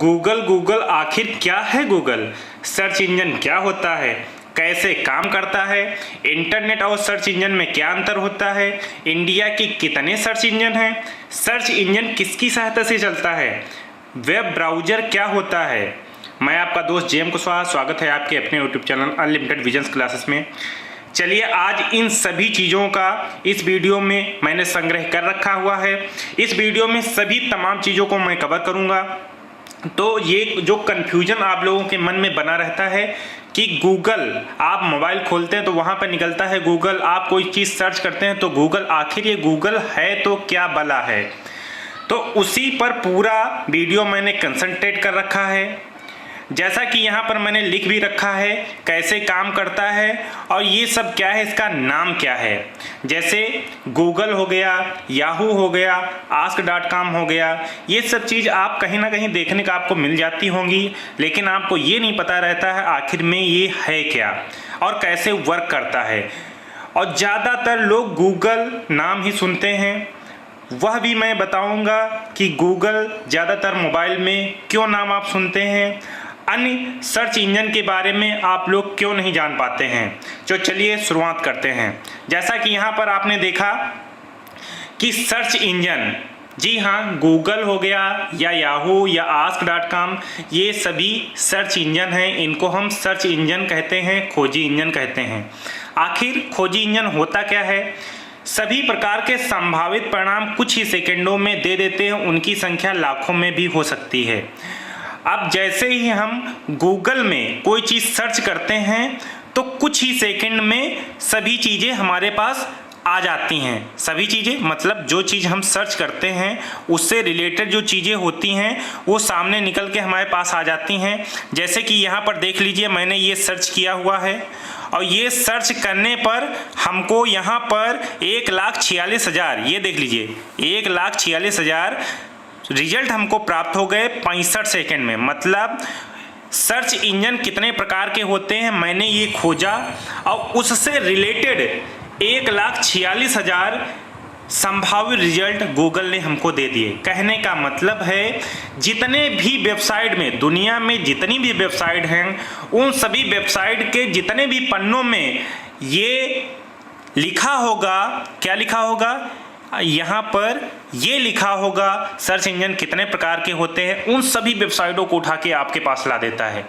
Google Google आखिर क्या है गूगल? सर्च इंजन क्या होता है? कैसे काम करता है? इंटरनेट और सर्च इंजन में क्या अंतर होता है? इंडिया के कितने सर्च इंजन हैं? सर्च इंजन किसकी सहायता से चलता है? वेब ब्राउज़र क्या होता है? मैं आपका दोस्त जेएम कुशवाहा, स्वागत है आपके अपने YouTube channel unlimited visions classes में। चलिए आज इन सभी चीज़ों का इस वीडियो में मैंने संग्रह कर रखा हुआ है। इस वीडियो में सभी तमाम चीज़ों को मैं कवर करूंगा। तो ये जो कन्फ्यूजन आप लोगों के मन में बना रहता है कि गूगल, आप मोबाइल खोलते हैं तो वहाँ पर निकलता है गूगल, आप कोई चीज़ सर्च करते हैं तो गूगल, आखिर ये गूगल है तो क्या भला है? तो उसी पर पूरा वीडियो मैंने कंसंट्रेट कर रखा है। जैसा कि यहाँ पर मैंने लिख भी रखा है कैसे काम करता है और ये सब क्या है, इसका नाम क्या है। जैसे गूगल हो गया, याहू हो गया, ask.com हो गया, ये सब चीज़ आप कहीं ना कहीं देखने का आपको मिल जाती होंगी, लेकिन आपको ये नहीं पता रहता है आखिर में ये है क्या और कैसे वर्क करता है। और ज़्यादातर लोग गूगल नाम ही सुनते हैं, वह भी मैं बताऊंगा कि गूगल ज़्यादातर मोबाइल में क्यों नाम आप सुनते हैं, अन्य सर्च इंजन के बारे में आप लोग क्यों नहीं जान पाते हैं। तो चलिए शुरुआत करते हैं। जैसा कि यहाँ पर आपने देखा कि सर्च इंजन, जी हाँ, गूगल हो गया या याहू या ask.com, ये सभी सर्च इंजन हैं। इनको हम सर्च इंजन कहते हैं, खोजी इंजन कहते हैं। आखिर खोजी इंजन होता क्या है? सभी प्रकार के संभावित परिणाम कुछ ही सेकंडों में दे देते हैं, उनकी संख्या लाखों में भी हो सकती है। अब जैसे ही हम गूगल में कोई चीज़ सर्च करते हैं तो कुछ ही सेकंड में सभी चीज़ें हमारे पास आ जाती हैं। सभी चीज़ें मतलब जो चीज़ हम सर्च करते हैं उससे रिलेटेड जो चीज़ें होती हैं वो सामने निकल के हमारे पास आ जाती हैं। जैसे कि यहाँ पर देख लीजिए, मैंने ये सर्च किया हुआ है और ये सर्च करने पर हमको यहाँ पर 1,46,000, ये देख लीजिए 1,46,000 रिजल्ट हमको प्राप्त हो गए 65 सेकेंड में। मतलब सर्च इंजन कितने प्रकार के होते हैं मैंने ये खोजा और उससे रिलेटेड 1,46,000 संभावित रिजल्ट गूगल ने हमको दे दिए। कहने का मतलब है जितने भी वेबसाइट में, दुनिया में जितनी भी वेबसाइट हैं, उन सभी वेबसाइट के जितने भी पन्नों में ये लिखा होगा, क्या लिखा होगा, यहाँ पर ये लिखा होगा सर्च इंजन कितने प्रकार के होते हैं, उन सभी वेबसाइटों को उठा के आपके पास ला देता है।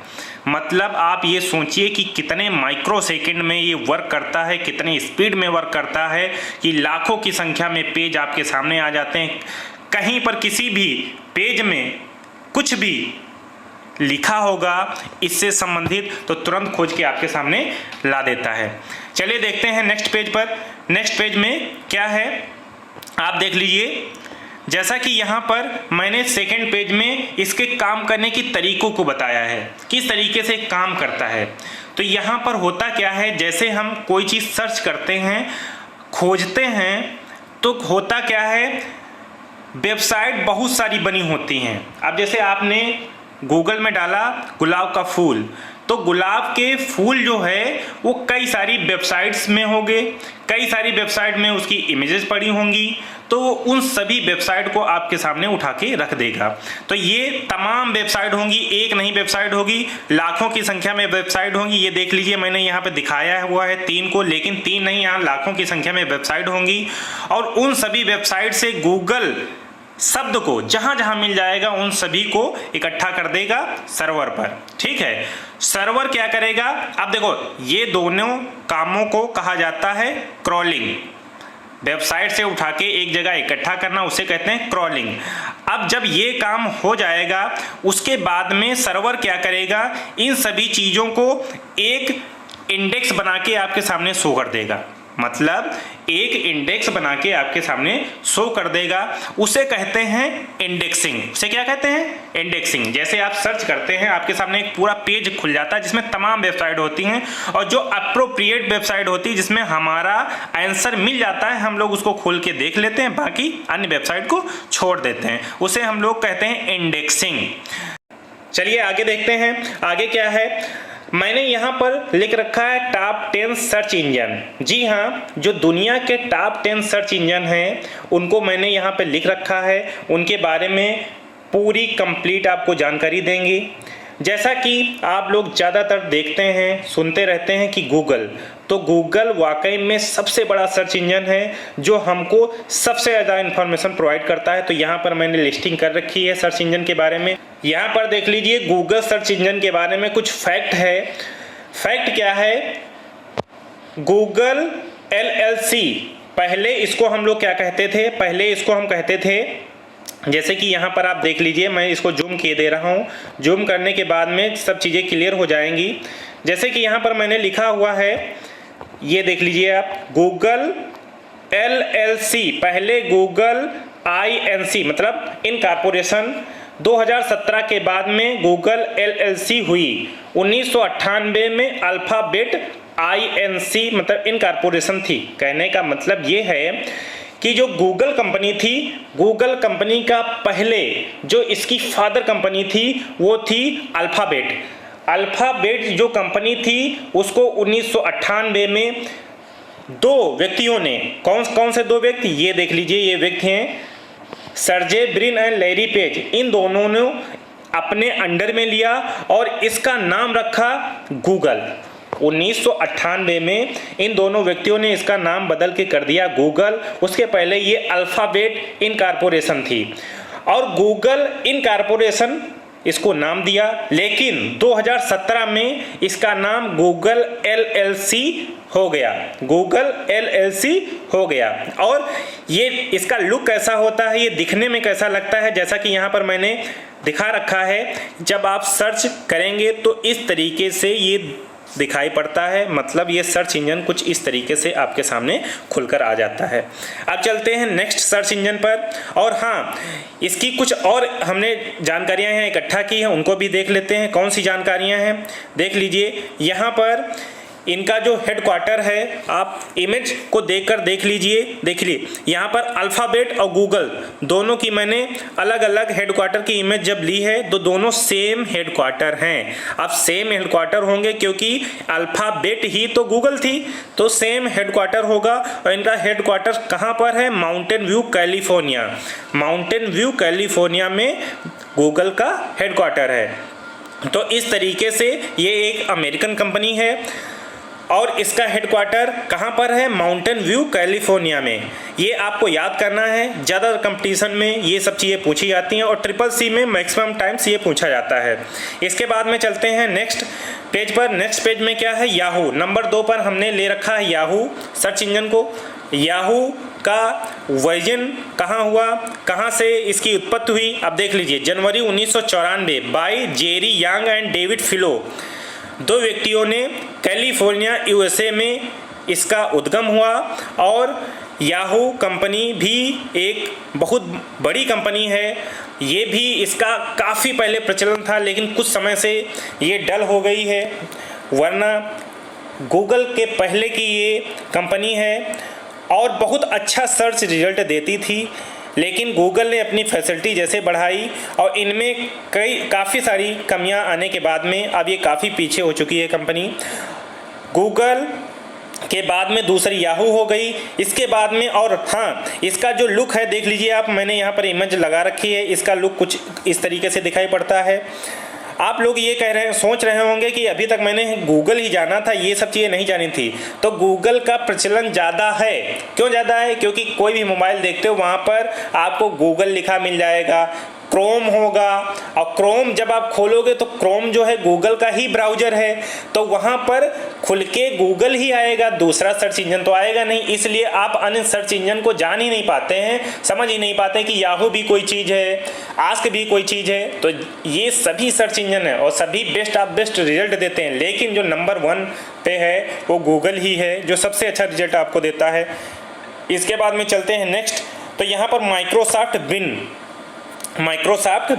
मतलब आप ये सोचिए कि कितने माइक्रो सेकंड में ये वर्क करता है, कितनी स्पीड में वर्क करता है कि लाखों की संख्या में पेज आपके सामने आ जाते हैं। कहीं पर किसी भी पेज में कुछ भी लिखा होगा इससे संबंधित तो तुरंत खोज के आपके सामने ला देता है। चलिए देखते हैं नेक्स्ट पेज पर। नेक्स्ट पेज में क्या है आप देख लीजिए। जैसा कि यहाँ पर मैंने सेकंड पेज में इसके काम करने की तरीकों को बताया है, किस तरीके से काम करता है। तो यहाँ पर होता क्या है, जैसे हम कोई चीज़ सर्च करते हैं, खोजते हैं, तो होता क्या है, वेबसाइट बहुत सारी बनी होती हैं। अब जैसे आपने गूगल में डाला गुलाब का फूल, तो गुलाब के फूल जो है वो कई सारी वेबसाइट्स में होंगे, कई सारी वेबसाइट में उसकी इमेजेस पड़ी होंगी, तो वो उन सभी वेबसाइट को आपके सामने उठा के रख देगा। तो ये तमाम वेबसाइट होंगी, एक नहीं वेबसाइट होगी, लाखों की संख्या में वेबसाइट होंगी। ये देख लीजिए मैंने यहाँ पे दिखाया हुआ है 3 को, लेकिन 3 नहीं, यहाँ लाखों की संख्या में वेबसाइट होंगी। और उन सभी वेबसाइट से गूगल शब्द को जहां जहां मिल जाएगा उन सभी को इकट्ठा कर देगा सर्वर पर। ठीक है, सर्वर क्या करेगा, अब देखो ये दोनों कामों को कहा जाता है क्रॉलिंग। वेबसाइट से उठा के एक जगह इकट्ठा करना उसे कहते हैं क्रॉलिंग। अब जब ये काम हो जाएगा उसके बाद में सर्वर क्या करेगा, इन सभी चीज़ों को एक इंडेक्स बना के आपके सामने शो कर देगा। मतलब एक इंडेक्स बना के आपके सामने शो कर देगा, उसे कहते हैं इंडेक्सिंग। उसे क्या कहते हैं, इंडेक्सिंग। जैसे आप सर्च करते हैं आपके सामने एक पूरा पेज खुल जाता है जिसमें तमाम वेबसाइट होती हैं और जो अप्रोप्रिएट वेबसाइट होती है जिसमें हमारा आंसर मिल जाता है, हम लोग उसको खोल के देख लेते हैं, बाकी अन्य वेबसाइट को छोड़ देते हैं। उसे हम लोग कहते हैं इंडेक्सिंग। चलिए आगे देखते हैं, आगे क्या है। मैंने यहाँ पर लिख रखा है टॉप 10 सर्च इंजन। जी हाँ, जो दुनिया के टॉप 10 सर्च इंजन हैं उनको मैंने यहाँ पे लिख रखा है, उनके बारे में पूरी कंप्लीट आपको जानकारी देंगे। जैसा कि आप लोग ज़्यादातर देखते हैं, सुनते रहते हैं कि गूगल, तो गूगल वाकई में सबसे बड़ा सर्च इंजन है जो हमको सबसे ज़्यादा इन्फॉर्मेशन प्रोवाइड करता है। तो यहाँ पर मैंने लिस्टिंग कर रखी है सर्च इंजन के बारे में। यहाँ पर देख लीजिए गूगल सर्च इंजन के बारे में कुछ फैक्ट है। फैक्ट क्या है? गूगल LLC, पहले इसको हम लोग क्या कहते थे? पहले इसको हम कहते थे, जैसे कि यहाँ पर आप देख लीजिए, मैं इसको जूम किए दे रहा हूँ। जूम करने के बाद में सब चीज़ें क्लियर हो जाएंगी। जैसे कि यहाँ पर मैंने लिखा हुआ है, ये देख लीजिए आप, गूगल LLC, पहले गूगल INC मतलब इनकॉर्पोरेशन। 2017 के बाद में गूगल LLC हुई। 1998 में अल्फाबेट INC मतलब इनकॉर्पोरेशन थी। कहने का मतलब ये है कि जो गूगल कंपनी थी, गूगल कंपनी का पहले जो इसकी फादर कंपनी थी वो थी अल्फाबेट। अल्फाबेट जो कंपनी थी उसको 1998 में दो व्यक्तियों ने, कौन से दो व्यक्ति? ये देख लीजिए, ये व्यक्ति हैं Sergey Brin and Larry Page. इन दोनों ने अपने अंडर में लिया और इसका नाम रखा गूगल। 1998 में इन दोनों व्यक्तियों ने इसका नाम बदल के कर दिया गूगल। उसके पहले ये अल्फाबेट इनकॉर्पोरेशन थी और गूगल इनकॉर्पोरेशन इसको नाम दिया, लेकिन 2017 में इसका नाम गूगल LLC हो गया। गूगल LLC हो गया। और ये इसका लुक कैसा होता है, ये दिखने में कैसा लगता है, जैसा कि यहाँ पर मैंने दिखा रखा है। जब आप सर्च करेंगे तो इस तरीके से ये दिखाई पड़ता है, मतलब ये सर्च इंजन कुछ इस तरीके से आपके सामने खुलकर आ जाता है। अब चलते हैं नेक्स्ट सर्च इंजन पर। और हाँ, इसकी कुछ और हमने जानकारियां हैं इकट्ठा की हैं, उनको भी देख लेते हैं। कौन सी जानकारियां हैं देख लीजिए। यहाँ पर इनका जो हेडक्वार्टर है, आप इमेज को देखकर देख लीजिए। देखिए यहाँ पर अल्फाबेट और गूगल दोनों की मैंने अलग अलग हेडक्वार्टर की इमेज जब ली है तो दोनों सेम हेडक्वार्टर हैं। अब सेम हेडक्वार्टर होंगे क्योंकि अल्फाबेट ही तो गूगल थी, तो सेम हेडक्वार्टर होगा। और इनका हेडक्वार्टर कहाँ पर है? Mountain view California. Mountain view California में गूगल का हेडक्वार्टर है। तो इस तरीके से ये एक अमेरिकन कंपनी है और इसका हेडक्वार्टर कहाँ पर है? माउंटेन व्यू कैलिफोर्निया में। ये आपको याद करना है। ज़्यादा कंपटीशन में ये सब चीज़ें पूछी जाती हैं और CCC में मैक्सिमम टाइम्स ये पूछा जाता है। इसके बाद में चलते हैं नेक्स्ट पेज पर। नेक्स्ट पेज में क्या है? याहू। नंबर 2 पर हमने ले रखा है याहू सर्च इंजन को। याहू का वर्जन कहाँ हुआ, कहाँ से इसकी उत्पत्ति हुई? अब देख लीजिए, जनवरी 1994 by Jerry Yang and David Filo, दो व्यक्तियों ने कैलिफोर्निया USA में इसका उद्गम हुआ। और याहू कंपनी भी एक बहुत बड़ी कंपनी है। ये भी इसका काफ़ी पहले प्रचलन था, लेकिन कुछ समय से ये डल हो गई है, वरना गूगल के पहले की ये कंपनी है और बहुत अच्छा सर्च रिजल्ट देती थी। लेकिन गूगल ने अपनी फैसिलिटी जैसे बढ़ाई और इनमें काफ़ी सारी कमियां आने के बाद में अब ये काफ़ी पीछे हो चुकी है कंपनी। गूगल के बाद में दूसरी याहू हो गई। इसके बाद में, और हाँ, इसका जो लुक है देख लीजिए आप, मैंने यहाँ पर इमेज लगा रखी है। इसका लुक कुछ इस तरीके से दिखाई पड़ता है। आप लोग ये सोच रहे होंगे कि अभी तक मैंने गूगल ही जाना था, ये सब चीज़ें नहीं जानी थी। तो गूगल का प्रचलन ज़्यादा है। क्यों ज़्यादा है? क्योंकि कोई भी मोबाइल देखते हो वहाँ पर आपको गूगल लिखा मिल जाएगा, क्रोम होगा। और क्रोम जब आप खोलोगे तो क्रोम जो है गूगल का ही ब्राउज़र है, तो वहाँ पर खुल के गूगल ही आएगा, दूसरा सर्च इंजन तो आएगा नहीं। इसलिए आप अन्य सर्च इंजन को जान ही नहीं पाते हैं, समझ ही नहीं पाते कि याहू भी कोई चीज़ है, आस्क भी कोई चीज़ है। तो ये सभी सर्च इंजन है और सभी बेस्ट ऑफ बेस्ट रिजल्ट देते हैं, लेकिन जो नंबर 1 पे है वो गूगल ही है जो सबसे अच्छा रिजल्ट आपको देता है। इसके बाद में चलते हैं नेक्स्ट। तो यहाँ पर माइक्रोसॉफ्ट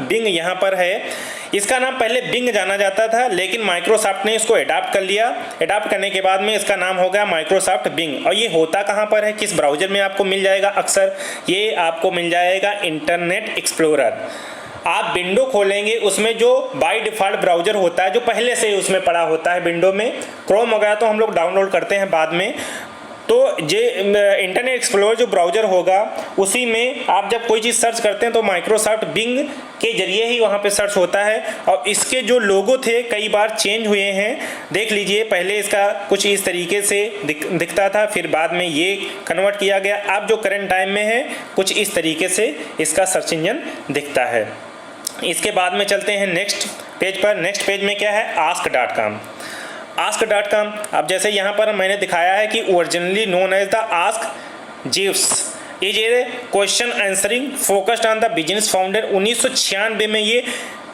बिंग यहाँ पर है। इसका नाम पहले बिंग जाना जाता था, लेकिन माइक्रोसॉफ्ट ने इसको अडॉप्ट कर लिया। अडॉप्ट करने के बाद में इसका नाम हो गया माइक्रोसॉफ्ट बिंग। और ये होता कहाँ पर है, किस ब्राउज़र में आपको मिल जाएगा? अक्सर ये आपको मिल जाएगा इंटरनेट एक्सप्लोरर। आप विंडो खोलेंगे, उसमें जो बाय डिफ़ॉल्ट ब्राउज़र होता है, जो पहले से उसमें पड़ा होता है विंडो में, क्रोम वगैरह तो हम लोग डाउनलोड करते हैं बाद में, तो जे इंटरनेट एक्सप्लोरर जो ब्राउज़र होगा उसी में आप जब कोई चीज़ सर्च करते हैं तो माइक्रोसॉफ्ट बिंग के जरिए ही वहाँ पे सर्च होता है। और इसके जो लोगो थे कई बार चेंज हुए हैं, देख लीजिए, पहले इसका कुछ इस तरीके से दिखता था, फिर बाद में ये कन्वर्ट किया गया। अब जो करंट टाइम में है कुछ इस तरीके से इसका सर्च इंजन दिखता है। इसके बाद में चलते हैं नेक्स्ट पेज पर। नेक्स्ट पेज में क्या है, ask.com। ask.com, अब जैसे यहाँ पर मैंने दिखाया है कि originally known as the Ask Jeeves is a question answering focused on the business founder. 1996 में ये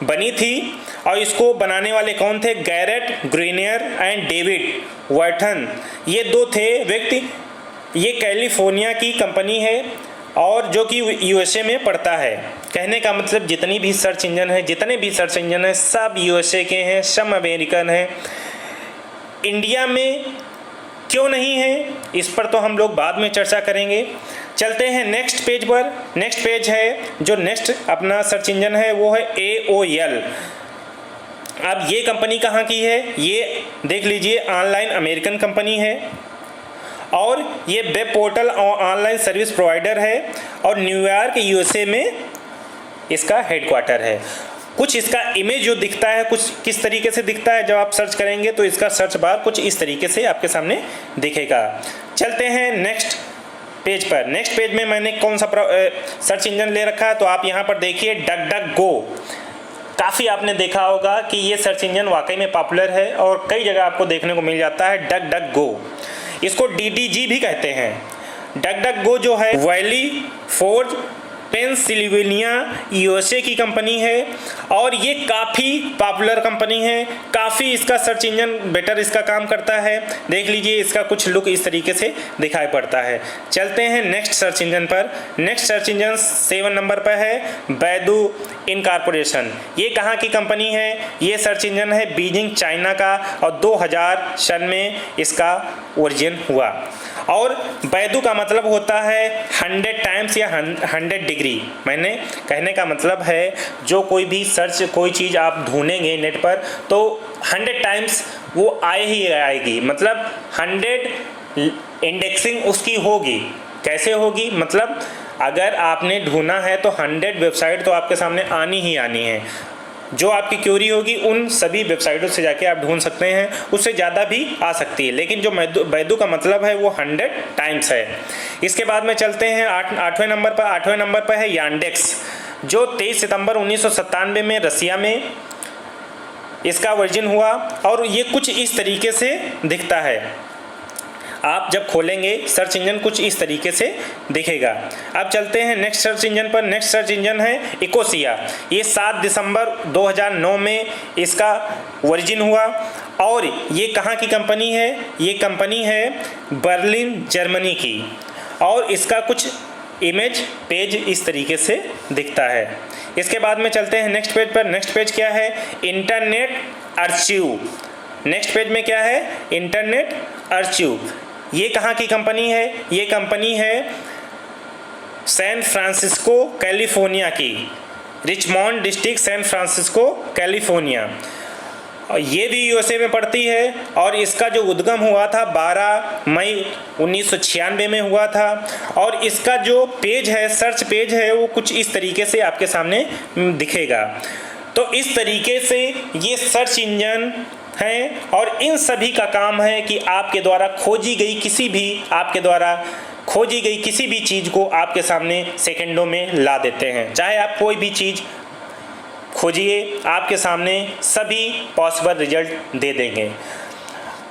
बनी थी और इसको बनाने वाले कौन थे, गैरेट ग्रीनियर एंड डेविड वर्टन, ये दो थे व्यक्ति। ये कैलिफोर्निया की कंपनी है और जो कि यूएसए में पड़ता है। कहने का मतलब जितनी भी सर्च इंजन है, जितने भी सर्च इंजन है सब यूएसए के हैं, सब अमेरिकन हैं। इंडिया में क्यों नहीं है, इस पर तो हम लोग बाद में चर्चा करेंगे। चलते हैं नेक्स्ट पेज पर। नेक्स्ट पेज है जो नेक्स्ट अपना सर्च इंजन है वो है AOL। अब ये कंपनी कहाँ की है, ये देख लीजिए, ऑनलाइन अमेरिकन कंपनी है और ये वेब पोर्टल और ऑनलाइन सर्विस प्रोवाइडर है और न्यूयॉर्क यूएसए में इसका हेडक्वार्टर है। कुछ इसका इमेज जो दिखता है कुछ किस तरीके से दिखता है, जब आप सर्च करेंगे तो इसका सर्च बार कुछ इस तरीके से आपके सामने दिखेगा। चलते हैं नेक्स्ट पेज पर। नेक्स्ट पेज में मैंने कौन सा सर्च इंजन ले रखा है, तो आप यहाँ पर देखिए DuckDuckGo। काफ़ी आपने देखा होगा कि ये सर्च इंजन वाकई में पॉपुलर है और कई जगह आपको देखने को मिल जाता है DuckDuckGo। इसको DDG भी कहते हैं। DuckDuckGo जो है वैली फोर्ज पेंसिल्वेनिया यूएसए की कंपनी है और ये काफ़ी पॉपुलर कंपनी है। काफ़ी इसका सर्च इंजन बेटर इसका काम करता है। देख लीजिए, इसका कुछ लुक इस तरीके से दिखाई पड़ता है। चलते हैं नेक्स्ट सर्च इंजन पर। नेक्स्ट सर्च इंजन 7 नंबर पर है बैदू इनकॉर्पोरेशन। ये कहाँ की कंपनी है, ये सर्च इंजन है बीजिंग चाइना का और 2000 सन में इसका ओरिजिन हुआ। और बैदू का मतलब होता है 100 टाइम्स या 100 डिग्री। मैंने कहने का मतलब है जो कोई भी सर्च कोई चीज़ आप ढूंढेंगे नेट पर तो 100 टाइम्स वो आए ही आएगी, मतलब 100 इंडेक्सिंग उसकी होगी। कैसे होगी, मतलब अगर आपने ढूंढना है तो 100 वेबसाइट तो आपके सामने आनी ही आनी है। जो आपकी क्यूरी होगी उन सभी वेबसाइटों से जाके आप ढूंढ सकते हैं, उससे ज़्यादा भी आ सकती है, लेकिन जो बैदू का मतलब है वो 100 टाइम्स है। इसके बाद में चलते हैं 8वें नंबर पर। 8वें नंबर पर है यांडेक्स, जो 23 सितंबर 1997 में रसिया में इसका वर्जन हुआ और ये कुछ इस तरीके से दिखता है। आप जब खोलेंगे सर्च इंजन कुछ इस तरीके से दिखेगा। अब चलते हैं नेक्स्ट सर्च इंजन पर। नेक्स्ट सर्च इंजन है इकोसिया। ये 7 दिसंबर 2009 में इसका वर्जिन हुआ और ये कहाँ की कंपनी है, ये कंपनी है बर्लिन जर्मनी की और इसका कुछ इमेज पेज इस तरीके से दिखता है। इसके बाद में चलते हैं नेक्स्ट पेज पर। नेक्स्ट पेज क्या है, इंटरनेट आर्चिव। नेक्स्ट पेज में क्या है, इंटरनेट आर्चिव। ये कहाँ की कंपनी है, ये कंपनी है सैन फ्रांसिस्को कैलिफोर्निया की, रिचमॉन्ड डिस्ट्रिक्ट सैन फ्रांसिस्को कैलिफोर्निया। ये भी यूएसए में पड़ती है और इसका जो उद्गम हुआ था 12 मई 1996 में हुआ था और इसका जो पेज है, सर्च पेज है, वो कुछ इस तरीके से आपके सामने दिखेगा। तो इस तरीके से ये सर्च इंजन हैं और इन सभी का काम है कि आपके द्वारा खोजी गई किसी भी चीज़ को आपके सामने सेकंडों में ला देते हैं। चाहे आप कोई भी चीज़ खोजिए, आपके सामने सभी पॉसिबल रिजल्ट दे देंगे।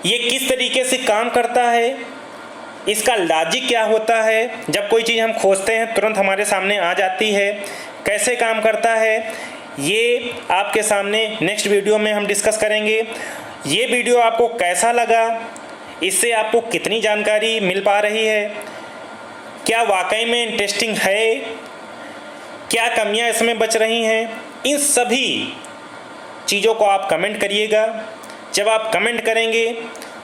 ये किस तरीके से काम करता है, इसका लॉजिक क्या होता है, जब कोई चीज़ हम खोजते हैं तुरंत हमारे सामने आ जाती है, कैसे काम करता है, ये आपके सामने नेक्स्ट वीडियो में हम डिस्कस करेंगे। ये वीडियो आपको कैसा लगा, इससे आपको कितनी जानकारी मिल पा रही है, क्या वाकई में इंटरेस्टिंग है, क्या कमियां इसमें बच रही हैं, इन सभी चीज़ों को आप कमेंट करिएगा। जब आप कमेंट करेंगे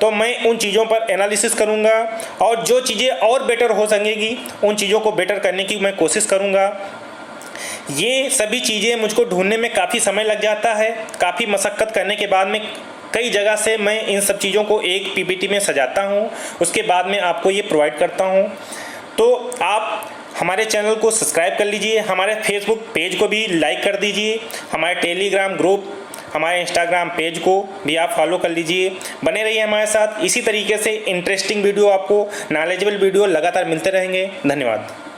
तो मैं उन चीज़ों पर एनालिसिस करूंगा और जो चीज़ें और बेटर हो सकेंगी उन चीज़ों को बेटर करने की मैं कोशिश करूंगा। ये सभी चीज़ें मुझको ढूंढने में काफ़ी समय लग जाता है, काफ़ी मशक्क़त करने के बाद में कई जगह से मैं इन सब चीज़ों को एक पीपीटी में सजाता हूँ, उसके बाद में आपको ये प्रोवाइड करता हूँ। तो आप हमारे चैनल को सब्सक्राइब कर लीजिए, हमारे फेसबुक पेज को भी लाइक कर दीजिए, हमारे टेलीग्राम ग्रुप, हमारे इंस्टाग्राम पेज को भी आप फॉलो कर लीजिए। बने रहिए हमारे साथ। इसी तरीके से इंटरेस्टिंग वीडियो, आपको नॉलेजेबल वीडियो लगातार मिलते रहेंगे। धन्यवाद।